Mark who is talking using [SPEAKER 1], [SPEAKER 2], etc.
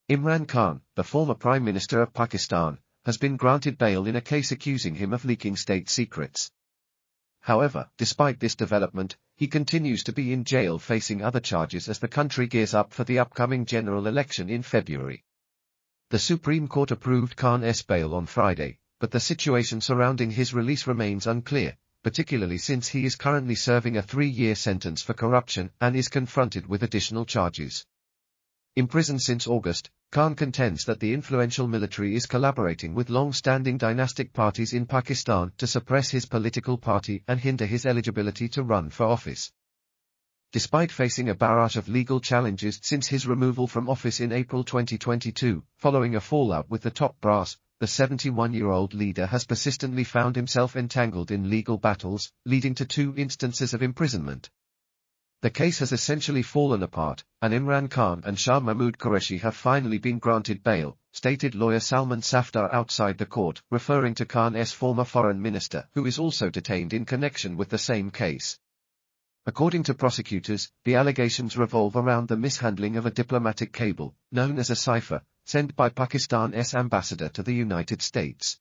[SPEAKER 1] Imran Khan, the former Prime Minister of Pakistan, has been granted bail in a case accusing him of leaking state secrets. However, despite this development, he continues to be in jail facing other charges as the country gears up for the upcoming general election in February. The Supreme Court approved Khan's bail on Friday, but the situation surrounding his release remains unclear, particularly since he is currently serving a 3-year sentence for corruption and is confronted with additional charges. Imprisoned since August, Khan contends that the influential military is collaborating with long-standing dynastic parties in Pakistan to suppress his political party and hinder his eligibility to run for office. Despite facing a barrage of legal challenges since his removal from office in April 2022, following a fallout with the top brass, the 71-year-old leader has persistently found himself entangled in legal battles, leading to 2 instances of imprisonment. The case has essentially fallen apart, and Imran Khan and Shah Mahmood Qureshi have finally been granted bail, stated lawyer Salman Safdar outside the court, referring to Khan's former foreign minister, who is also detained in connection with the same case. According to prosecutors, the allegations revolve around the mishandling of a diplomatic cable, known as a Cypher, sent by Pakistan's ambassador to the United States.